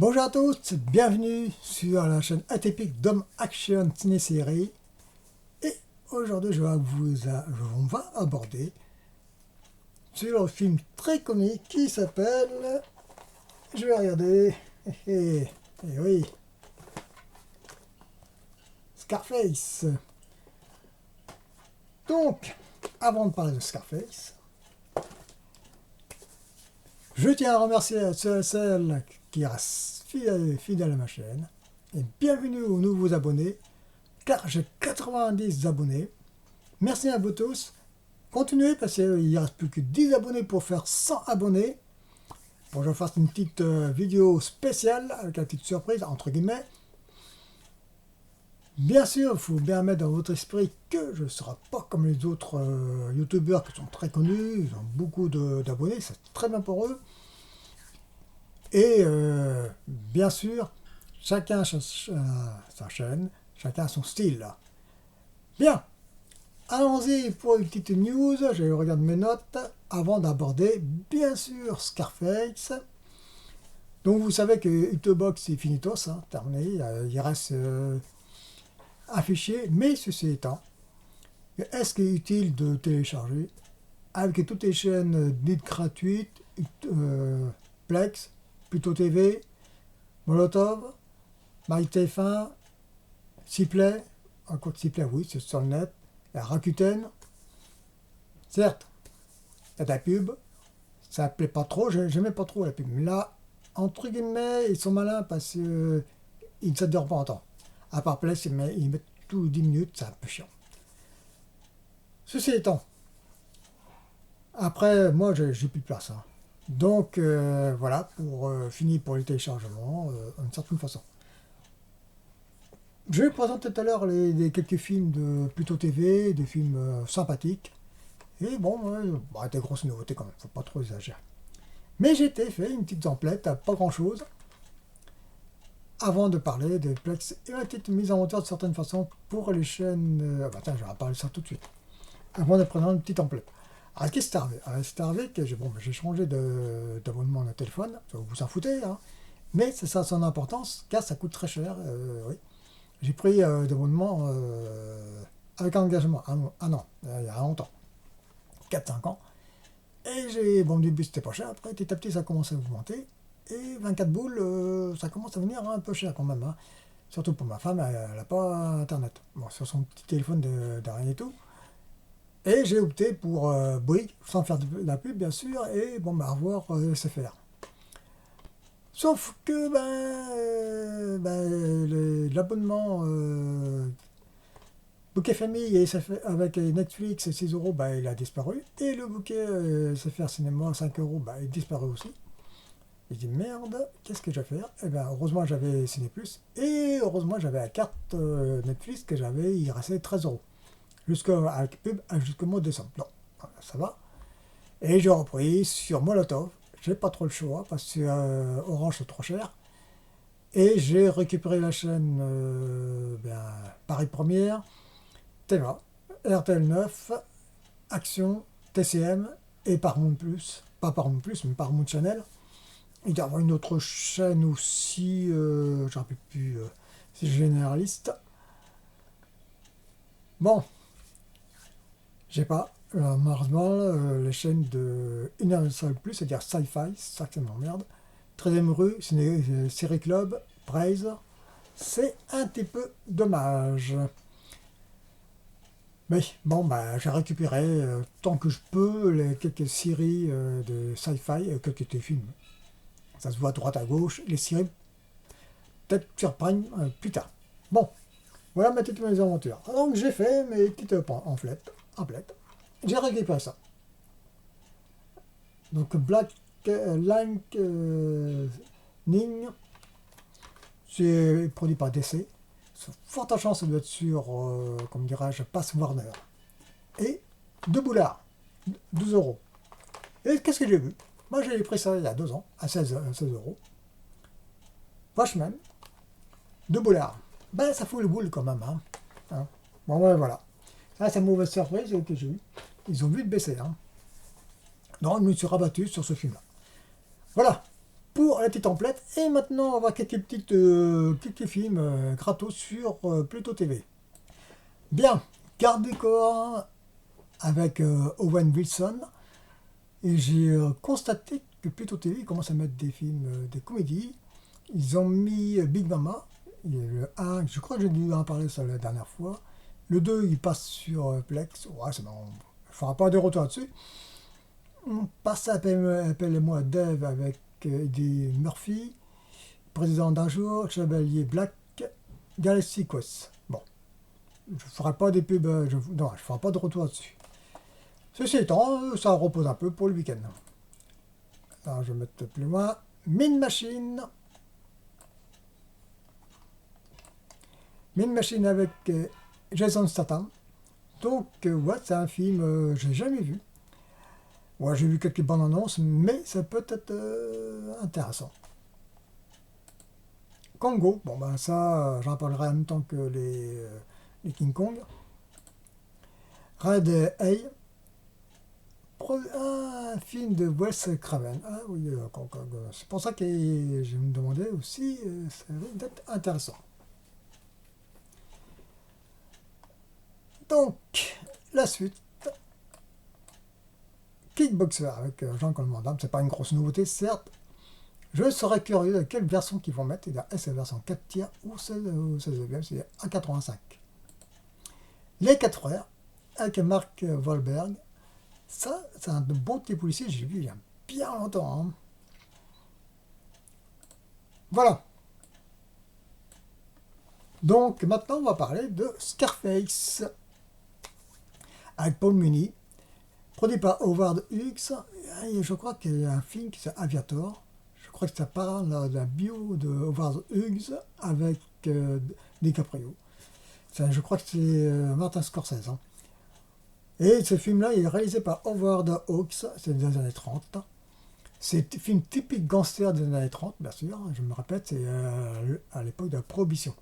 Bonjour à tous, bienvenue sur la chaîne atypique d'Homme Action Ciné-Série. Et aujourd'hui, on va aborder sur un film très connu qui s'appelle... Je vais regarder... Eh oui... Scarface. Donc, avant de parler de Scarface, je tiens à remercier ceux et celles qui restent fidèles à ma chaîne. Et bienvenue aux nouveaux abonnés, car j'ai 90 abonnés. Merci à vous tous. Continuez parce qu'il ne reste plus que 10 abonnés pour faire 100 abonnés. Pour que je fasse une petite vidéo spéciale avec une petite surprise, entre guillemets. Bien sûr, il faut bien mettre dans votre esprit que je ne serai pas comme les autres youtubeurs qui sont très connus. Ils ont beaucoup d'abonnés, c'est très bien pour eux. Et bien sûr, chacun a sa chaîne, chacun a son style. Bien, allons-y pour une petite news. Je regarde mes notes avant d'aborder, bien sûr, Scarface. Donc vous savez que Utobox c'est finitos, hein, terminé. Il reste un fichier, mais ceci étant, est-ce qu'il est utile de télécharger avec toutes les chaînes dites gratuites, Plex, Pluto TV, Molotov, MyTF1, Ciplay, encore Ciplay, oui, c'est sur le net, la Rakuten. Certes, il y a de la pub, ça ne plaît pas trop, j'aimais pas trop la pub. Mais là, entre guillemets, ils sont malins parce qu'ils ne s'adorent pas en temps. À part Plex, ils mettent tous 10 minutes, c'est un peu chiant. Ceci étant, après, moi, j'ai plus de place. Hein. Donc, voilà, pour finir pour les téléchargements, d'une certaine façon. Je vais présenter tout à l'heure quelques films de Pluto TV, des films sympathiques. Et bon, des grosses nouveautés quand même, faut pas trop exagérer. Mais j'ai fait une petite template, pas grand chose, avant de parler de Plex et une petite mise en hauteur de certaines façons pour les chaînes. Tiens, je vais parler de ça tout de suite. Avant de prendre une petite template. Alors, qu'est-ce qui s'est arrivé? C'est arrivé que j'ai changé d'abonnement de téléphone, vous vous en foutez, hein. Mais c'est ça son importance, car ça coûte très cher. Oui. J'ai pris d'abonnement avec engagement, un an, il y a longtemps, 4-5 ans. Et au début c'était pas cher, après petit à petit ça commence à augmenter. Et 24 boules, ça commence à venir un peu cher quand même. Hein. Surtout pour ma femme, elle n'a pas internet. Bon, sur son petit téléphone de rien et tout. Et j'ai opté pour Bouygues, sans faire de la pub bien sûr, et bon, avoir SFR. Sauf que l'abonnement bouquet famille et avec Netflix et 6 euros, il a disparu. Et le bouquet SFR Cinéma 5 euros, il a disparu aussi. J'ai dit merde, qu'est-ce que je vais faire? Eh bien, heureusement j'avais Ciné Plus et heureusement j'avais la carte Netflix que il restait 13 euros. Avec pub jusqu'au mois de décembre. Non, ça va. Et j'ai repris sur Molotov. J'ai pas trop le choix parce que Orange c'est trop cher. Et j'ai récupéré la chaîne Paris Première, TVA, RTL 9, Action, TCM et Paramount Plus. Pas Paramount Plus, mais Paramount Channel. Il doit y avoir une autre chaîne aussi, j'en ne rappelle plus, c'est généraliste. Bon, j'ai pas, malheureusement, les chaînes de Universal Plus, c'est-à-dire Sci-Fi, c'est ça que ça m'emmerde. 13e rue, Série Club, Praise, c'est un petit peu dommage. Mais bon, j'ai récupéré tant que je peux quelques séries de Sci-Fi et quelques téléfilms. Ça se voit à droite à gauche, les séries peut-être surprennent plus tard. Bon, voilà ma petite mésaventure. Donc j'ai fait mes petites pamphlettes. J'ai récupéré ça. Donc Black Lightning, c'est produit par DC. Forte chance, ça doit être sur, comme dirais-je, Pass Warner. Et 2 boulards, 12 euros. Et qu'est-ce que j'ai vu? Moi j'ai pris ça il y a 2 ans, à 16 euros. Watchmen, 2 boulards. Ça fout le boule quand même. Hein. Bon, voilà. Ça, c'est une mauvaise surprise que j'ai eu. Ils ont vite baissé. Hein. Donc, je me suis rabattu sur ce film-là. Voilà. pour la petite template. Et maintenant, on va voir quelques films gratos sur Pluto TV. Bien, garde du corps avec Owen Wilson. Et j'ai constaté que Pluto TV commence à mettre des films, des comédies. Ils ont mis Big Mama. Le 1, je crois que j'ai dû en parler ça la dernière fois. Le 2, il passe sur Plex. Ouais, c'est marrant. Je ne ferai pas de retour là-dessus. On passe à Appelle-moi Dave avec Eddie Murphy, Président d'un jour, Chevalier Black, Galaxy Quest. Bon, je ne ferai pas des pubs, non, je ferai pas de retour là-dessus. Ceci étant, ça repose un peu pour le week-end. Alors, je vais mettre plus loin. Mean Machine. Mean Machine avec Jason Statham. Donc, ouais, c'est un film que j'ai jamais vu. Ouais, j'ai vu quelques bandes annonces, mais ça peut être intéressant. Congo, bon ben ça, j'en parlerai en même temps que les King Kong. Red Eye, un film de Wes Craven. Ah oui, c'est pour ça que je me demandais aussi, ça va être intéressant. Donc, la suite. Kickboxer avec Jean-Claude Van Damme, c'est pas une grosse nouveauté, certes. Je serais curieux de quelle version qu'ils vont mettre. Est-ce que la version 4 tiers ou 16 neuvième, c'est 1,85. Les 4 frères, avec Mark Wahlberg. Ça, c'est un bon petit policier, j'ai vu il y a bien longtemps. Hein. Voilà. Donc, maintenant, on va parler de Scarface. Avec Paul Muni. Produit par Howard Hughes. Et je crois qu'il y a un film qui s'appelle Aviator. Je crois que ça parle de la bio de Howard Hughes avec DiCaprio. Je crois que c'est Martin Scorsese. Hein. Et ce film-là il est réalisé par Howard Hawks, c'est des années 30. C'est un film typique gangster des années 30, bien sûr. Je me répète, c'est à l'époque de la Prohibition.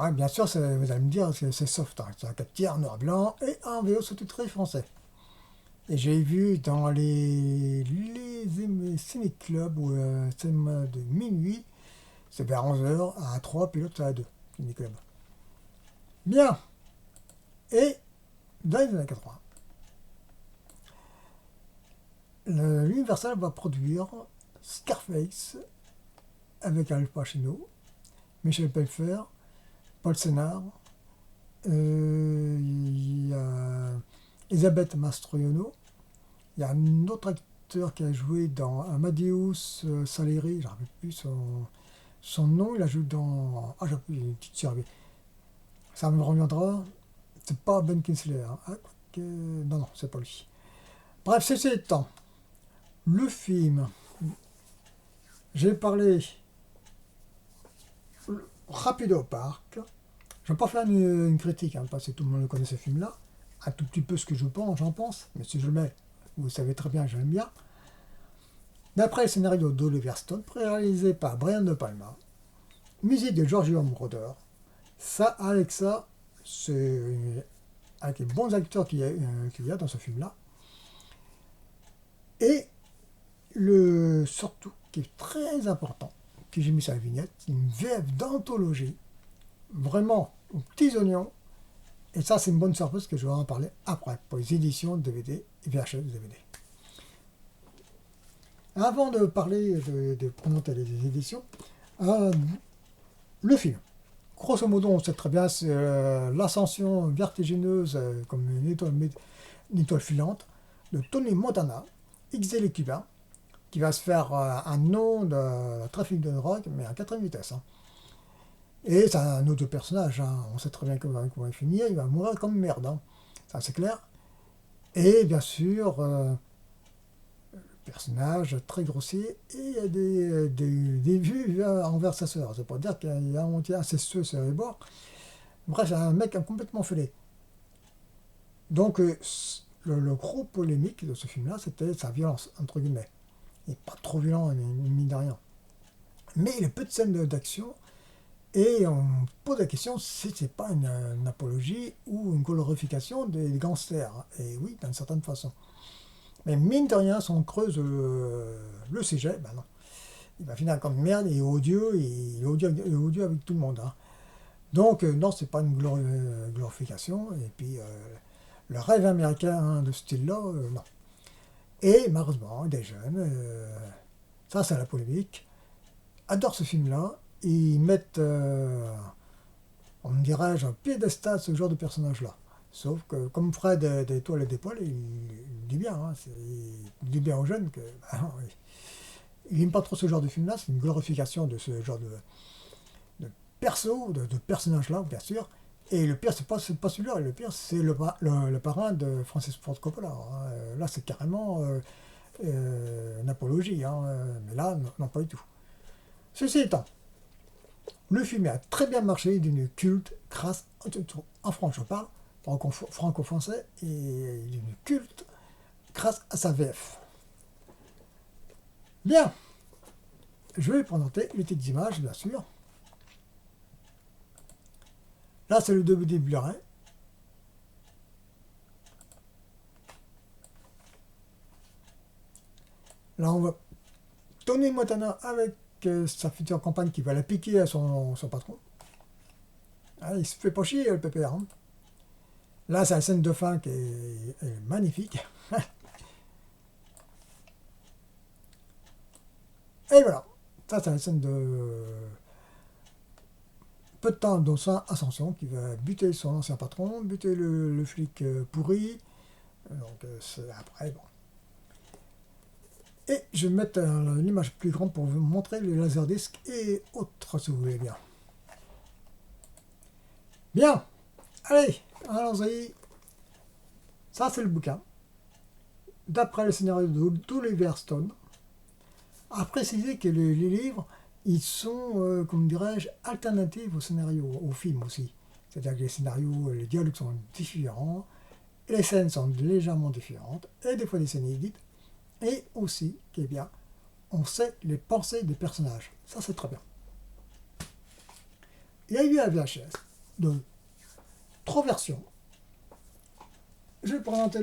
Ah, bien sûr, vous allez me dire, c'est soft. Hein. C'est un 4 tiers noir blanc et un VO sous-titré français. Et j'ai vu dans les ciné-clubs ou cinéma de minuit, c'est vers 11h à 3, pilote à 2, ciné-club. Bien. Et dans les années 80, l'Universal va produire Scarface avec Al Pacino, Michel Pfeiffer, Paul Sénard, il y a Elisabeth Mastroianni, il y a un autre acteur qui a joué dans Amadeus Salieri, je ne me rappelle plus son nom, il a joué dans... Ah, j'ai une petite survie. Ça me reviendra, c'est pas Ben Kingsley, hein. Ah, non, c'est pas lui. Bref, ceci étant, le film, j'ai parlé rapide au parc. Je ne vais pas faire une critique, hein, parce que tout le monde connaît ce film-là. Un tout petit peu ce que j'en pense, mais si je le mets, vous savez très bien, j'aime bien. D'après le scénario d'Oliver Stone, réalisé par Brian De Palma, musique de Giorgio Moroder. Ça, avec ça, c'est avec les bons acteurs qu'il y a dans ce film-là. Et surtout, qui est très important, que j'ai mis sur la vignette, une VF d'anthologie, vraiment aux petits oignons. Et ça, c'est une bonne surprise que je vais en parler après, pour les éditions DVD et VHS DVD. Avant de parler, de présenter les éditions, le film. Grosso modo, on sait très bien, c'est l'ascension vertigineuse, comme une étoile filante, de Tony Montana, XL les Cubains, qui va se faire un nom de trafic de drogue, mais à 4 vitesse. Hein. Et c'est un autre personnage, hein. On sait très bien comment il va finir, il va mourir comme merde, hein. Ça c'est clair. Et bien sûr, personnage très grossier, et il y a des vues envers sa sœur. C'est pour dire qu'il y a un montier incestueux sur les bords. Bref, c'est un mec complètement fêlé. Donc, le gros polémique de ce film-là, c'était sa violence, entre guillemets. Il n'est pas trop violent, mine de rien. Mais il y a peu de scènes d'action, et on pose la question si c'est pas une apologie ou une glorification des gangsters. Et oui, d'une certaine façon. Mais mine de rien, si on creuse le sujet, ben non. Il va finir comme merde et odieux, et odieux avec tout le monde, hein. Donc, non, c'est pas une glorification. Et puis, le rêve américain, hein, de ce style-là, non. Et malheureusement, des jeunes, ça c'est la polémique, adorent ce film-là. Ils mettent, on dirait, un piédestal ce genre de personnage-là. Sauf que, comme Fred des Toiles et des Poils, il dit bien, hein, il dit bien aux jeunes que ben non, il n'aime pas trop ce genre de film-là, c'est une glorification de ce genre de perso, de personnage-là, bien sûr. Et le pire, c'est pas celui-là, le pire, c'est le parrain de Francis Ford Coppola, hein. Là, c'est carrément une apologie, hein. Mais là, non, non, pas du tout. Ceci étant, le film a très bien marché, d'une culte grâce, en France je parle, franco-français, et d'une culte grâce à sa VF. Bien, je vais présenter les petites images, bien sûr. Là, c'est le DVD Blu-ray. Là, on voit Tony Montana avec sa future compagne qui va la piquer à son patron. Ah, il se fait pas chier, le pépère, hein. Là, c'est la scène de fin qui est magnifique. Et voilà. Ça, c'est la scène de peu de temps dans sa ascension qui va buter son ancien patron, buter le flic pourri. Donc, c'est après, bon. Et je vais mettre l'image plus grande pour vous montrer les laserdiscs et autres, si vous voulez bien. Bien. Allez, allons-y. Ça, c'est le bouquin. D'après le scénario d'Oliver Stone. À préciser que les livres, ils sont, comme dirais-je, alternatifs au scénario, au film aussi. C'est-à-dire que les scénarios, les dialogues sont différents, les scènes sont légèrement différentes, et des fois des scènes inédites, et aussi, eh bien, on sait les pensées des personnages. Ça, c'est très bien. Il y a eu un VHS de 3 versions. Je vais présenter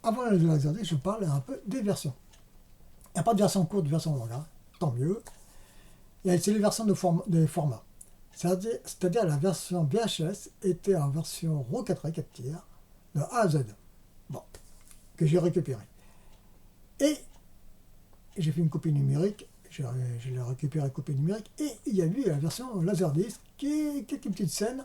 avant le Laserdisc, je parle un peu des versions. Il n'y a pas de version courte, de version longue, hein. Tant mieux. C'est les versions des formats. C'est-à-dire la version VHS était en version RAW 4 tiers, de A à Z. Bon, que j'ai récupéré. Et j'ai fait une copie numérique, j'ai récupéré une copie numérique, et il y a eu la version Laserdisc, qui est quelques petites scènes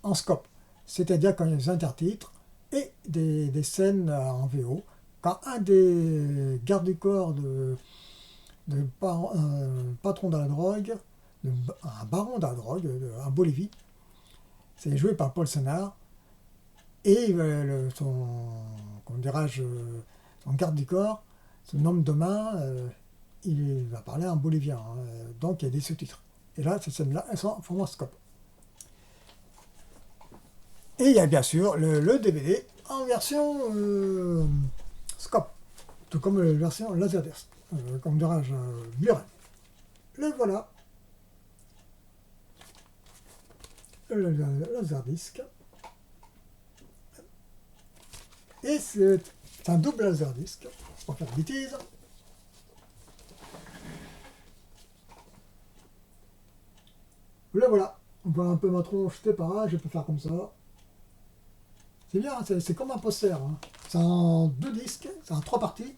en scope. C'est-à-dire quand il y a des intertitres et des scènes en VO. Quand un des gardes du corps patron de la drogue, un baron de la drogue en Bolivie, c'est joué par Paul Senard, et comment dirais-je, son garde du corps, son homme de main, il va parler en bolivien, hein. Donc il y a des sous-titres. Et là, ces scènes-là, elles sont en format scope. Et il y a bien sûr le DVD en version scope, tout comme la version Laserdisc, comme dirais-je, Blu-ray. Le voilà, le Laserdisc. Et c'est un double Laserdisc, pour faire de bêtises. Le voilà, on voit un peu ma tronche, c'est pas grave, je peux faire comme ça. C'est bien, c'est comme un poster, hein. C'est en 2 disques, c'est en 3 parties.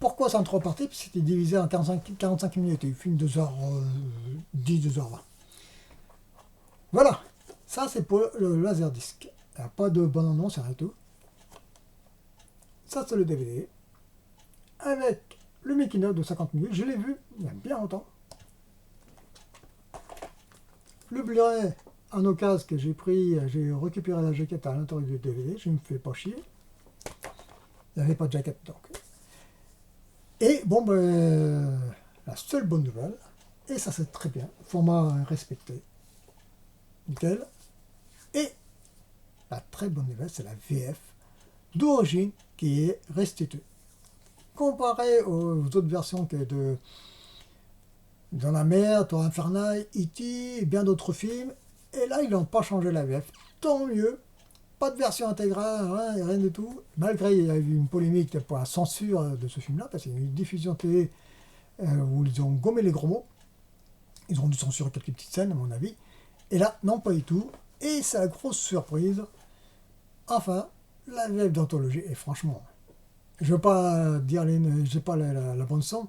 Pourquoi c'est en 3 parties? Parce que c'était divisé en 45 minutes, et il filme 2h10, 2h20. Voilà, ça c'est pour le Laserdisc. Il n'y a pas de bon annonce, rien du tout. Ça c'est le DVD, avec le making-of de 50 minutes, je l'ai vu il y a bien longtemps. Le Blu-ray en occasion que j'ai pris, j'ai récupéré la jaquette à l'intérieur du DVD, je ne me fais pas chier. Il n'y avait pas de jaquette donc. Et bon, ben, la seule bonne nouvelle, et ça c'est très bien, format respecté, nickel. Et la très bonne nouvelle, c'est la VF d'origine qui est restituée. Comparé aux autres versions que Dans la mer, Tour Infernal, E.T. et bien d'autres films. Et là, ils n'ont pas changé la VF. Tant mieux, pas de version intégrale, rien du tout. Malgré, il y a eu une polémique pour la censure de ce film-là, parce qu'il y a eu une diffusion télé où ils ont gommé les gros mots. Ils ont dû censurer quelques petites scènes, à mon avis. Et là, non, pas du tout. Et c'est la grosse surprise. Enfin, la VF d'anthologie, et franchement, je veux pas dire j'ai pas la bande son,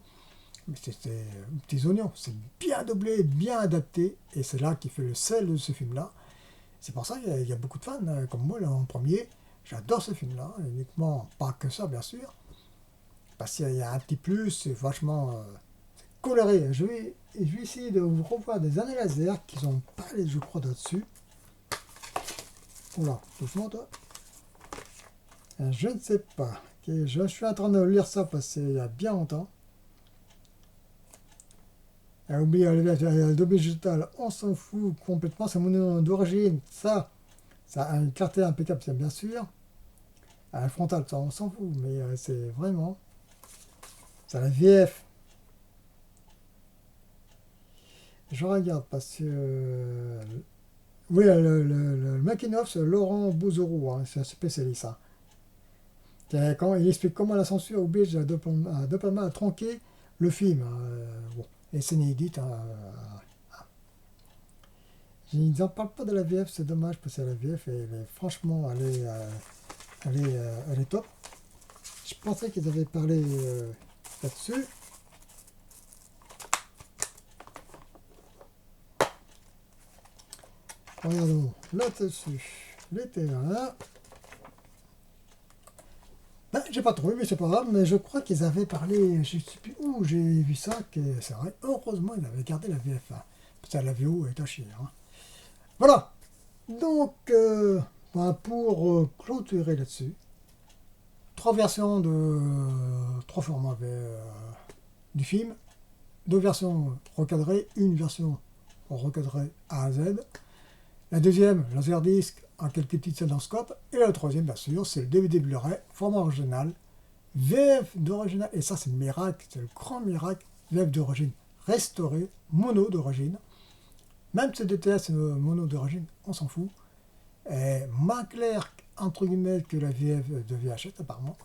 mais c'était petits oignons. C'est bien doublé, bien adapté, et c'est là qui fait le sel de ce film-là. C'est pour ça qu'il y a beaucoup de fans, comme moi, là, en premier. J'adore ce film-là, uniquement, pas que ça, bien sûr. Parce qu'il y a un petit plus, c'est vachement coloré. Je vais essayer de vous revoir des années laser qui sont pas les, je crois, là-dessus. Oula, doucement, toi. Je ne sais pas. Okay, je suis en train de lire ça parce qu'il y a bien longtemps. Oubliez le Dolby Digital, on s'en fout complètement. C'est mon nom d'origine. Ça a une clarté impeccable, c'est bien sûr. Un frontal, ça on s'en fout. Mais c'est vraiment. C'est la VF. Je regarde parce que. Oui, le making-of, c'est Laurent Bouzeroux, hein, c'est un spécialiste. Hein. Quand il explique comment la censure oblige à De Palma à tronquer le film. Bon, et c'est inédite. Ils n'en parlent pas de la VF, c'est dommage parce que la VF, franchement, elle est top. Je pensais qu'ils avaient parlé là-dessus. Regardons là-dessus les terrains. Ben, j'ai pas trouvé, mais c'est pas grave. Mais je crois qu'ils avaient parlé, je sais plus où j'ai vu ça, que c'est vrai. Heureusement, ils avaient gardé la VF. Hein, parce que la VO est à chier. Hein. Voilà. Donc, pour clôturer là-dessus, 3 versions de 3 formats du film, 2 versions recadrées, une version recadrée A à Z. La deuxième, Laserdisc, en quelques petites scènes en scope. Et la troisième, bien sûr, c'est le DVD Blu-ray, format original, VF d'origine. Et ça, c'est le miracle, c'est le grand miracle, VF d'origine restauré, mono d'origine. Même si c'est DTS mono d'origine, on s'en fout. Et moins clair, entre guillemets, que la VF de VHS, apparemment.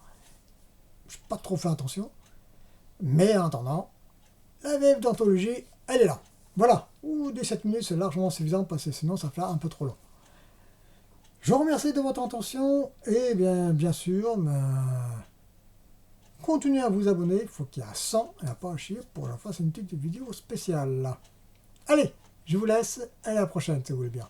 Je n'ai pas trop fait attention. Mais en attendant, la VF d'anthologie, elle est là. Voilà. Ou des 7 minutes, c'est largement suffisant parce que sinon, ça fait un peu trop long. Je vous remercie de votre attention et bien sûr, continuez à vous abonner. Il faut qu'il y ait 100 et pas à chier pour la fois, c'est une petite vidéo spéciale. Allez, je vous laisse et à la prochaine si vous voulez bien.